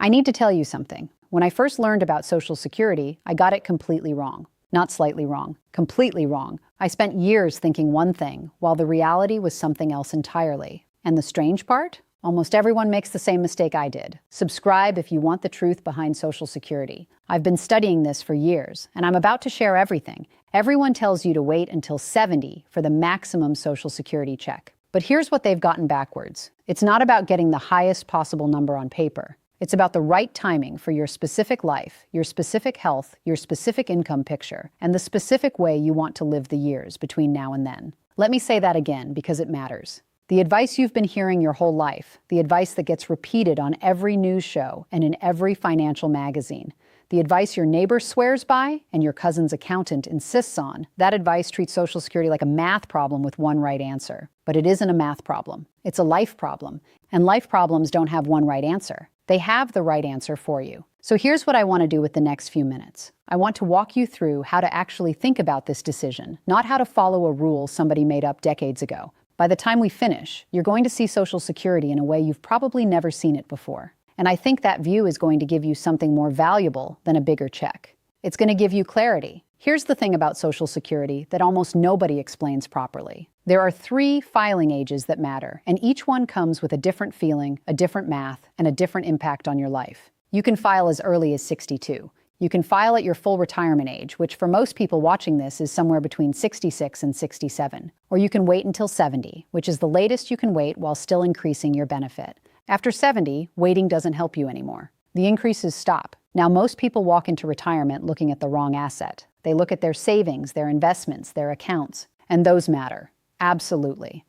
I need to tell you something. When I first learned about Social Security, I got it completely wrong. Not slightly wrong, completely wrong. I spent years thinking one thing, while the reality was something else entirely. And the strange part? Almost everyone makes the same mistake I did. Subscribe if you want the truth behind Social Security. I've been studying this for years, and I'm about to share everything. Everyone tells you to wait until 70 for the maximum Social Security check. But here's what they've gotten backwards. It's not about getting the highest possible number on paper. It's about the right timing for your specific life, your specific health, your specific income picture, and the specific way you want to live the years between now and then. Let me say that again because it matters. The advice you've been hearing your whole life, the advice that gets repeated on every news show and in every financial magazine, the advice your neighbor swears by and your cousin's accountant insists on, that advice treats Social Security like a math problem with one right answer. But it isn't a math problem. It's a life problem. And life problems don't have one right answer. They have the right answer for you. So here's what I want to do with the next few minutes. I want to walk you through how to actually think about this decision, not how to follow a rule somebody made up decades ago. By the time we finish, you're going to see Social Security in a way you've probably never seen it before. And I think that view is going to give you something more valuable than a bigger check. It's going to give you clarity. Here's the thing about Social Security that almost nobody explains properly. There are 3 filing ages that matter, and each one comes with a different feeling, a different math, and a different impact on your life. You can file as early as 62. You can file at your full retirement age, which for most people watching this is somewhere between 66 and 67. Or you can wait until 70, which is the latest you can wait while still increasing your benefit. After 70, waiting doesn't help you anymore. The increases stop. Now, most people walk into retirement looking at the wrong asset. They look at their savings, their investments, their accounts, and those matter. Absolutely.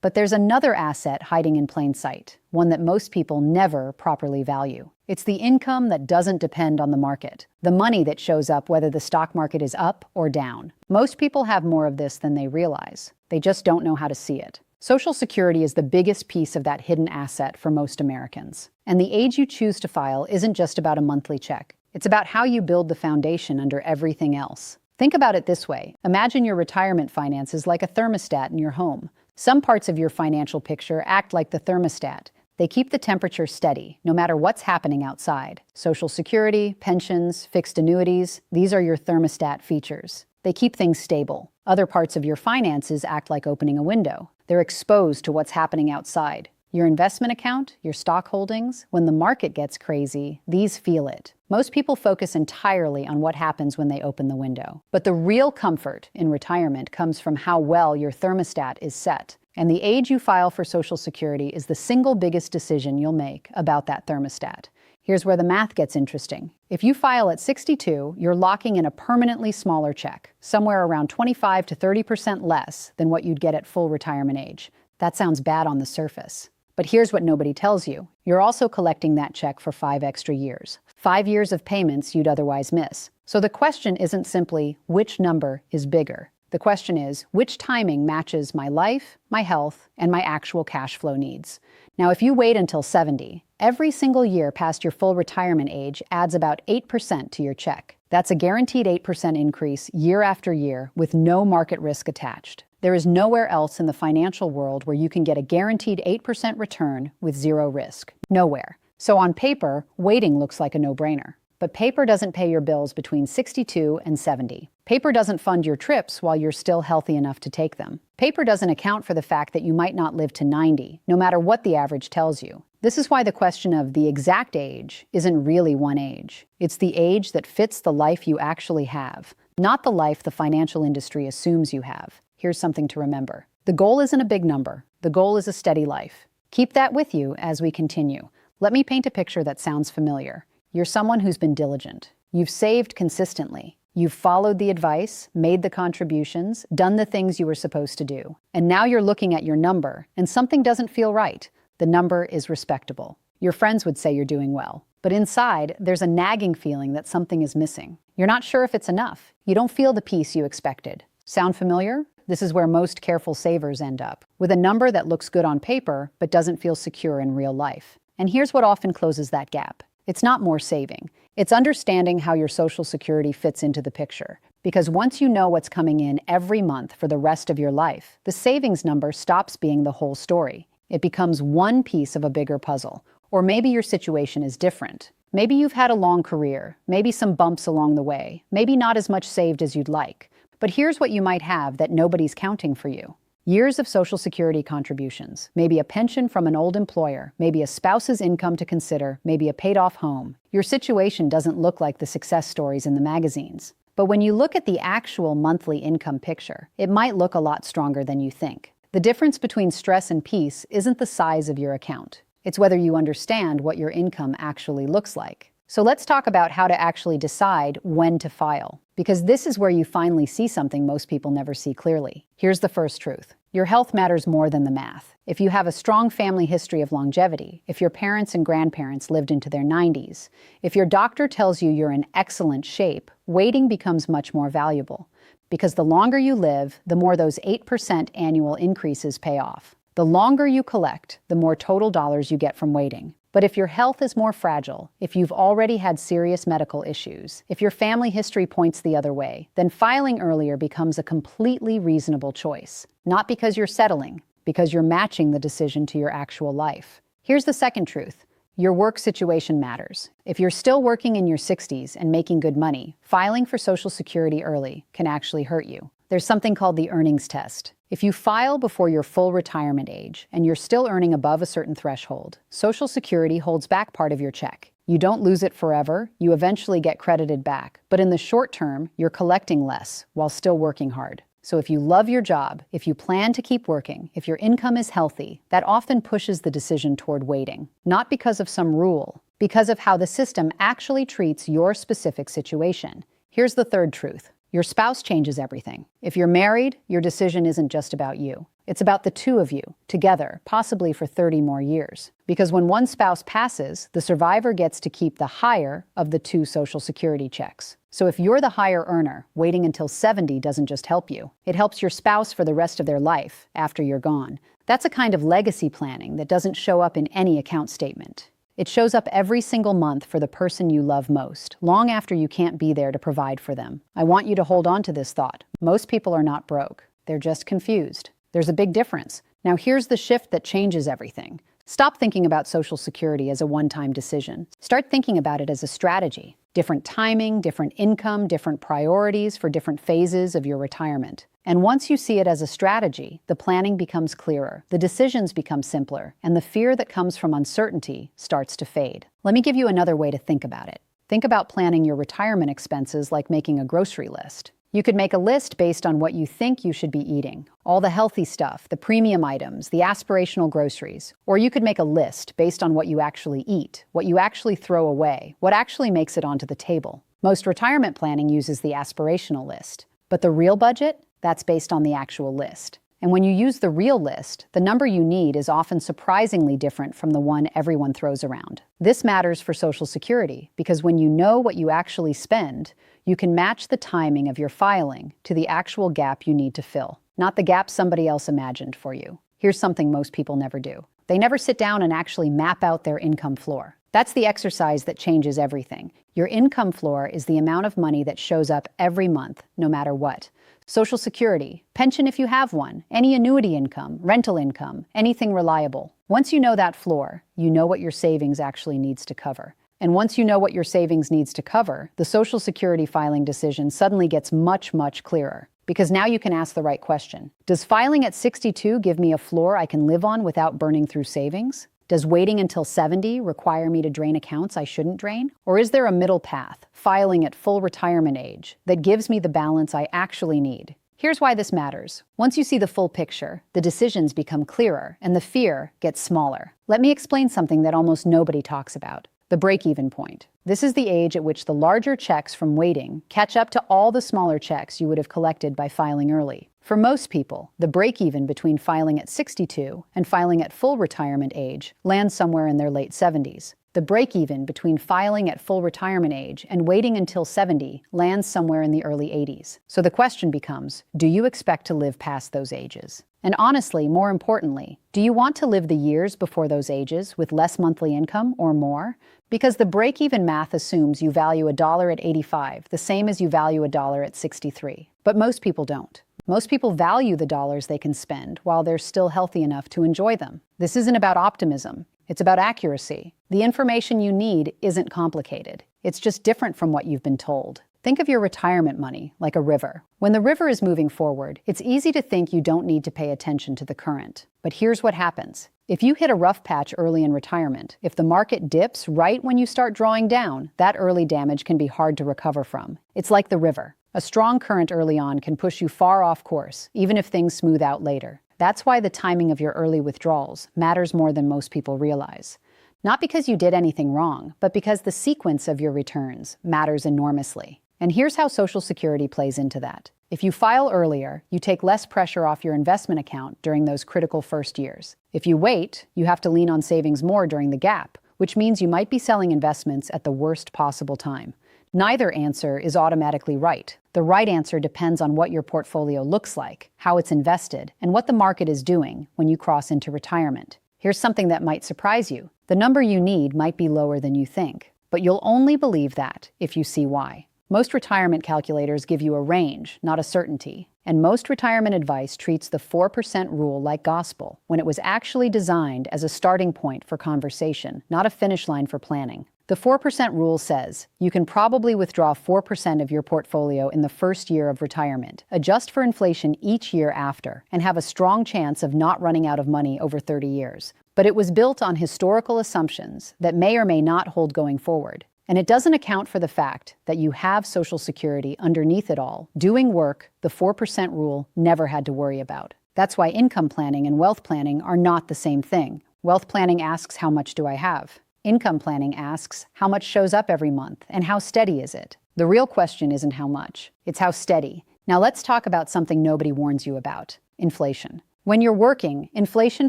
But there's another asset hiding in plain sight, one that most people never properly value. It's the income that doesn't depend on the market, the money that shows up whether the stock market is up or down. Most people have more of this than they realize. They just don't know how to see it. Social Security is the biggest piece of that hidden asset for most Americans. And the age you choose to file isn't just about a monthly check. It's about how you build the foundation under everything else. Think about it this way. Imagine your retirement finances like a thermostat in your home. Some parts of your financial picture act like the thermostat. They keep the temperature steady, no matter what's happening outside. Social Security, pensions, fixed annuities, these are your thermostat features. They keep things stable. Other parts of your finances act like opening a window. They're exposed to what's happening outside. Your investment account, your stock holdings, when the market gets crazy, these feel it. Most people focus entirely on what happens when they open the window. But the real comfort in retirement comes from how well your thermostat is set. And the age you file for Social Security is the single biggest decision you'll make about that thermostat. Here's where the math gets interesting. If you file at 62, you're locking in a permanently smaller check, somewhere around 25 to 30% less than what you'd get at full retirement age. That sounds bad on the surface. But here's what nobody tells you. You're also collecting that check for 5 extra years. 5 years of payments you'd otherwise miss. So the question isn't simply, which number is bigger? The question is, which timing matches my life, my health, and my actual cash flow needs? Now, if you wait until 70, every single year past your full retirement age adds about 8% to your check. That's a guaranteed 8% increase year after year with no market risk attached. There is nowhere else in the financial world where you can get a guaranteed 8% return with zero risk. Nowhere. So on paper, waiting looks like a no-brainer. But paper doesn't pay your bills between 62 and 70. Paper doesn't fund your trips while you're still healthy enough to take them. Paper doesn't account for the fact that you might not live to 90, no matter what the average tells you. This is why the question of the exact age isn't really one age. It's the age that fits the life you actually have, not the life the financial industry assumes you have. Here's something to remember. The goal isn't a big number. The goal is a steady life. Keep that with you as we continue. Let me paint a picture that sounds familiar. You're someone who's been diligent. You've saved consistently. You've followed the advice, made the contributions, done the things you were supposed to do. And now you're looking at your number, and something doesn't feel right. The number is respectable. Your friends would say you're doing well. But inside, there's a nagging feeling that something is missing. You're not sure if it's enough. You don't feel the peace you expected. Sound familiar? This is where most careful savers end up, with a number that looks good on paper but doesn't feel secure in real life. And here's what often closes that gap. It's not more saving. It's understanding how your Social Security fits into the picture. Because once you know what's coming in every month for the rest of your life, the savings number stops being the whole story. It becomes one piece of a bigger puzzle, Or maybe your situation is different. Maybe you've had a long career, maybe some bumps along the way, maybe not as much saved as you'd like. But here's what you might have that nobody's counting for you. Years of Social Security contributions, maybe a pension from an old employer, maybe a spouse's income to consider, maybe a paid-off home. Your situation doesn't look like the success stories in the magazines. But when you look at the actual monthly income picture, it might look a lot stronger than you think. The difference between stress and peace isn't the size of your account. It's whether you understand what your income actually looks like. So let's talk about how to actually decide when to file, because this is where you finally see something most people never see clearly. Here's the first truth. Your health matters more than the math. If you have a strong family history of longevity, if your parents and grandparents lived into their 90s, if your doctor tells you you're in excellent shape, waiting becomes much more valuable. Because the longer you live, the more those 8% annual increases pay off. The longer you collect, the more total dollars you get from waiting. But if your health is more fragile, if you've already had serious medical issues, if your family history points the other way, then filing earlier becomes a completely reasonable choice. Not because you're settling, because you're matching the decision to your actual life. Here's the second truth. Your work situation matters. If you're still working in your 60s and making good money, filing for Social Security early can actually hurt you. There's something called the earnings test. If you file before your full retirement age and you're still earning above a certain threshold, Social Security holds back part of your check. You don't lose it forever, you eventually get credited back. But in the short term, you're collecting less while still working hard. So if you love your job, if you plan to keep working, if your income is healthy, that often pushes the decision toward waiting. Not because of some rule, because of how the system actually treats your specific situation. Here's the third truth. Your spouse changes everything. If you're married, your decision isn't just about you. It's about the two of you, together, possibly for 30 more years. Because when one spouse passes, the survivor gets to keep the higher of the two Social Security checks. So if you're the higher earner, waiting until 70 doesn't just help you. It helps your spouse for the rest of their life after you're gone. That's a kind of legacy planning that doesn't show up in any account statement. It shows up every single month for the person you love most, long after you can't be there to provide for them. I want you to hold on to this thought. Most people are not broke. They're just confused. There's a big difference. Now here's the shift that changes everything. Stop thinking about Social Security as a one-time decision. Start thinking about it as a strategy. Different timing, different income, different priorities for different phases of your retirement. And once you see it as a strategy, the planning becomes clearer, the decisions become simpler, and the fear that comes from uncertainty starts to fade. Let me give you another way to think about it. Think about planning your retirement expenses like making a grocery list. You could make a list based on what you think you should be eating, all the healthy stuff, the premium items, the aspirational groceries. Or you could make a list based on what you actually eat, what you actually throw away, what actually makes it onto the table. Most retirement planning uses the aspirational list. But the real budget? That's based on the actual list. And when you use the real list, the number you need is often surprisingly different from the one everyone throws around. This matters for Social Security because when you know what you actually spend, you can match the timing of your filing to the actual gap you need to fill, not the gap somebody else imagined for you. Here's something most people never do. They never sit down and actually map out their income floor. That's the exercise that changes everything. Your income floor is the amount of money that shows up every month, no matter what. Social Security, pension if you have one, any annuity income, rental income, anything reliable. Once you know that floor, you know what your savings actually needs to cover. And once you know what your savings needs to cover, the Social Security filing decision suddenly gets much, much clearer. Because now you can ask the right question. Does filing at 62 give me a floor I can live on without burning through savings? Does waiting until 70 require me to drain accounts I shouldn't drain? Or is there a middle path, filing at full retirement age, that gives me the balance I actually need? Here's why this matters. Once you see the full picture, the decisions become clearer and the fear gets smaller. Let me explain something that almost nobody talks about. The break-even point. This is the age at which the larger checks from waiting catch up to all the smaller checks you would have collected by filing early. For most people, the break-even between filing at 62 and filing at full retirement age lands somewhere in their late 70s. The break-even between filing at full retirement age and waiting until 70 lands somewhere in the early 80s. So the question becomes, do you expect to live past those ages? And honestly, more importantly, do you want to live the years before those ages with less monthly income or more? Because the break-even math assumes you value $1 at 85, the same as you value $1 at 63. But most people don't. Most people value the dollars they can spend while they're still healthy enough to enjoy them. This isn't about optimism. It's about accuracy. The information you need isn't complicated. It's just different from what you've been told. Think of your retirement money like a river. When the river is moving forward, it's easy to think you don't need to pay attention to the current. But here's what happens. If you hit a rough patch early in retirement, if the market dips right when you start drawing down, that early damage can be hard to recover from. It's like the river. A strong current early on can push you far off course, even if things smooth out later. That's why the timing of your early withdrawals matters more than most people realize. Not because you did anything wrong, but because the sequence of your returns matters enormously. And here's how Social Security plays into that. If you file earlier, you take less pressure off your investment account during those critical first years. If you wait, you have to lean on savings more during the gap, which means you might be selling investments at the worst possible time. Neither answer is automatically right. The right answer depends on what your portfolio looks like, how it's invested, and what the market is doing when you cross into retirement. Here's something that might surprise you. The number you need might be lower than you think, but you'll only believe that if you see why. Most retirement calculators give you a range, not a certainty, and most retirement advice treats the 4% rule like gospel, when it was actually designed as a starting point for conversation, not a finish line for planning. The 4% rule says you can probably withdraw 4% of your portfolio in the first year of retirement, adjust for inflation each year after, and have a strong chance of not running out of money over 30 years. But it was built on historical assumptions that may or may not hold going forward. And it doesn't account for the fact that you have Social Security underneath it all, doing work the 4% rule never had to worry about. That's why income planning and wealth planning are not the same thing. Wealth planning asks, how much do I have? Income planning asks, how much shows up every month and how steady is it? The real question isn't how much, it's how steady. Now let's talk about something nobody warns you about: inflation. When you're working, inflation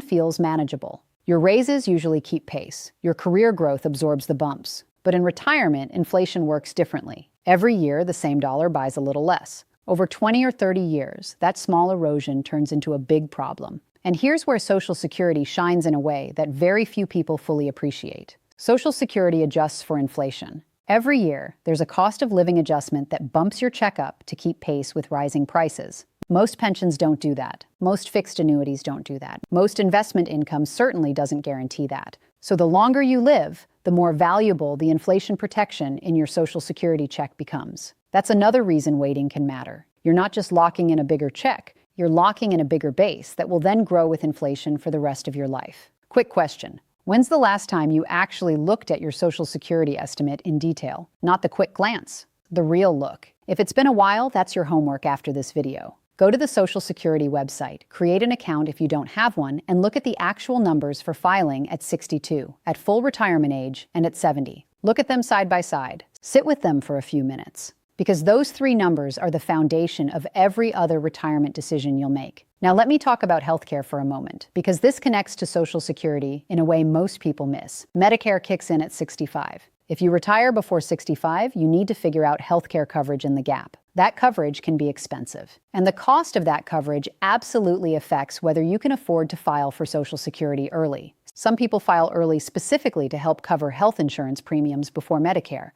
feels manageable. Your raises usually keep pace. Your career growth absorbs the bumps. But in retirement, inflation works differently. Every year, the same dollar buys a little less. Over 20 or 30 years, that small erosion turns into a big problem. And here's where Social Security shines in a way that very few people fully appreciate. Social Security adjusts for inflation. Every year, there's a cost of living adjustment that bumps your check up to keep pace with rising prices. Most pensions don't do that. Most fixed annuities don't do that. Most investment income certainly doesn't guarantee that. So the longer you live, the more valuable the inflation protection in your Social Security check becomes. That's another reason waiting can matter. You're not just locking in a bigger check, you're locking in a bigger base that will then grow with inflation for the rest of your life. Quick question. When's the last time you actually looked at your Social Security estimate in detail? Not the quick glance, the real look. If it's been a while, that's your homework after this video. Go to the Social Security website, create an account if you don't have one, and look at the actual numbers for filing at 62, at full retirement age, and at 70. Look at them side by side. Sit with them for a few minutes. Because those three numbers are the foundation of every other retirement decision you'll make. Now let me talk about healthcare for a moment, because this connects to Social Security in a way most people miss. Medicare kicks in at 65. If you retire before 65, you need to figure out healthcare coverage in the gap. That coverage can be expensive. And the cost of that coverage absolutely affects whether you can afford to file for Social Security early. Some people file early specifically to help cover health insurance premiums before Medicare.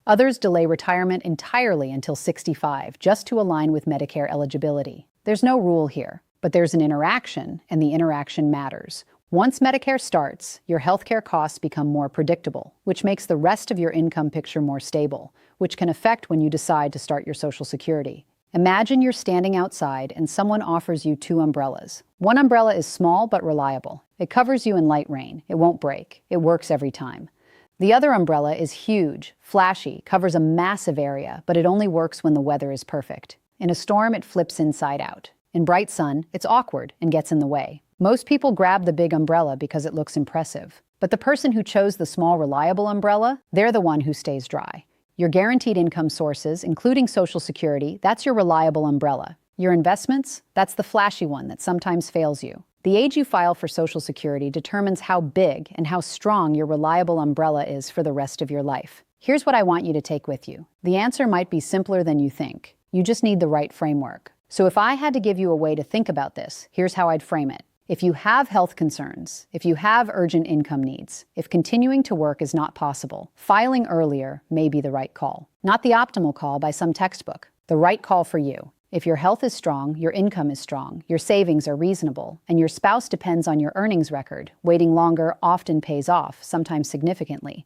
Others delay retirement entirely until 65, just to align with Medicare eligibility. There's no rule here, but there's an interaction, and the interaction matters. Once Medicare starts, your healthcare costs become more predictable, which makes the rest of your income picture more stable, which can affect when you decide to start your Social Security. Imagine you're standing outside and someone offers you 2 umbrellas. One umbrella is small but reliable. It covers you in light rain. It won't break. It works every time. The other umbrella is huge, flashy, covers a massive area, but it only works when the weather is perfect. In a storm, it flips inside out. In bright sun, it's awkward and gets in the way. Most people grab the big umbrella because it looks impressive. But the person who chose the small, reliable umbrella, they're the one who stays dry. Your guaranteed income sources, including Social Security, that's your reliable umbrella. Your investments, that's the flashy one that sometimes fails you. The age you file for Social Security determines how big and how strong your reliable umbrella is for the rest of your life. Here's what I want you to take with you. The answer might be simpler than you think. You just need the right framework. So if I had to give you a way to think about this, here's how I'd frame it. If you have health concerns, if you have urgent income needs, if continuing to work is not possible, filing earlier may be the right call. Not the optimal call by some textbook, the right call for you. If your health is strong, your income is strong, your savings are reasonable, and your spouse depends on your earnings record, waiting longer often pays off, sometimes significantly.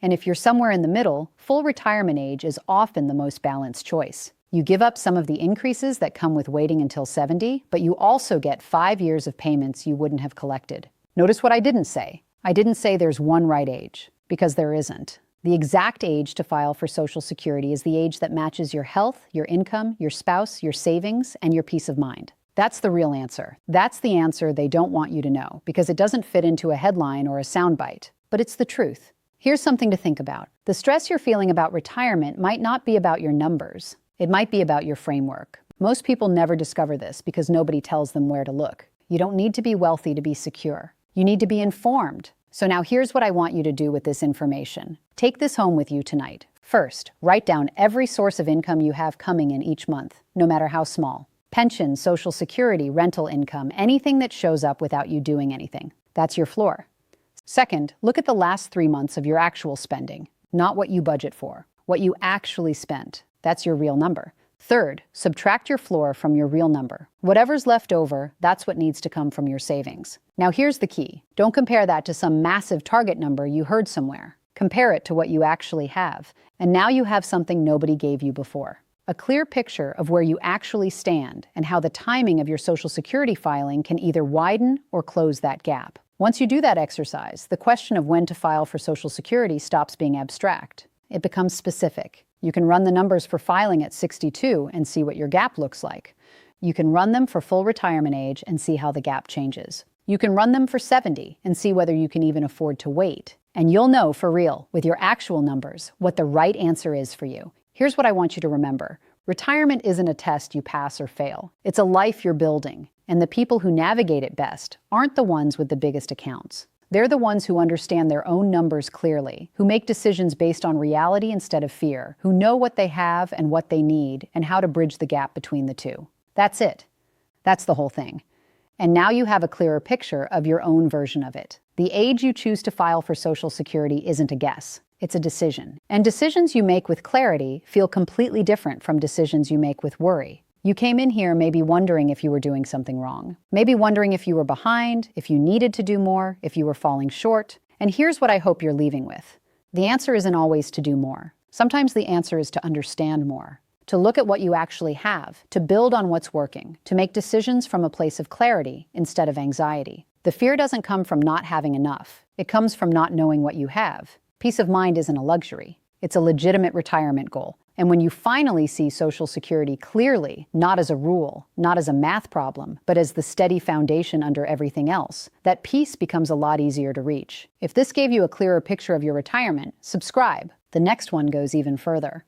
And if you're somewhere in the middle, full retirement age is often the most balanced choice. You give up some of the increases that come with waiting until 70, but you also get 5 years of payments you wouldn't have collected. Notice what I didn't say. I didn't say there's one right age, because there isn't. The exact age to file for Social Security is the age that matches your health, your income, your spouse, your savings, and your peace of mind. That's the real answer. That's the answer they don't want you to know, because it doesn't fit into a headline or a soundbite. But it's the truth. Here's something to think about. The stress you're feeling about retirement might not be about your numbers. It might be about your framework. Most people never discover this because nobody tells them where to look. You don't need to be wealthy to be secure. You need to be informed. So now here's what I want you to do with this information. Take this home with you tonight. First, write down every source of income you have coming in each month, no matter how small. Pension, Social Security, rental income, anything that shows up without you doing anything. That's your floor. Second, look at the last 3 months of your actual spending, not what you budget for, what you actually spent. That's your real number. Third, subtract your floor from your real number. Whatever's left over, that's what needs to come from your savings. Now here's the key. Don't compare that to some massive target number you heard somewhere. Compare it to what you actually have. And now you have something nobody gave you before. A clear picture of where you actually stand and how the timing of your Social Security filing can either widen or close that gap. Once you do that exercise, the question of when to file for Social Security stops being abstract. It becomes specific. You can run the numbers for filing at 62 and see what your gap looks like. You can run them for full retirement age and see how the gap changes. You can run them for 70 and see whether you can even afford to wait. And you'll know for real, with your actual numbers, what the right answer is for you. Here's what I want you to remember. Retirement isn't a test you pass or fail. It's a life you're building. And the people who navigate it best aren't the ones with the biggest accounts. They're the ones who understand their own numbers clearly, who make decisions based on reality instead of fear, who know what they have and what they need, and how to bridge the gap between the two. That's it. That's the whole thing. And now you have a clearer picture of your own version of it. The age you choose to file for Social Security isn't a guess. It's a decision. And decisions you make with clarity feel completely different from decisions you make with worry. You came in here maybe wondering if you were doing something wrong. Maybe wondering if you were behind, if you needed to do more, if you were falling short. And here's what I hope you're leaving with. The answer isn't always to do more. Sometimes the answer is to understand more, to look at what you actually have, to build on what's working, to make decisions from a place of clarity instead of anxiety. The fear doesn't come from not having enough. It comes from not knowing what you have. Peace of mind isn't a luxury. It's a legitimate retirement goal. And when you finally see Social Security clearly, not as a rule, not as a math problem, but as the steady foundation under everything else, that peace becomes a lot easier to reach. If this gave you a clearer picture of your retirement, subscribe. The next one goes even further.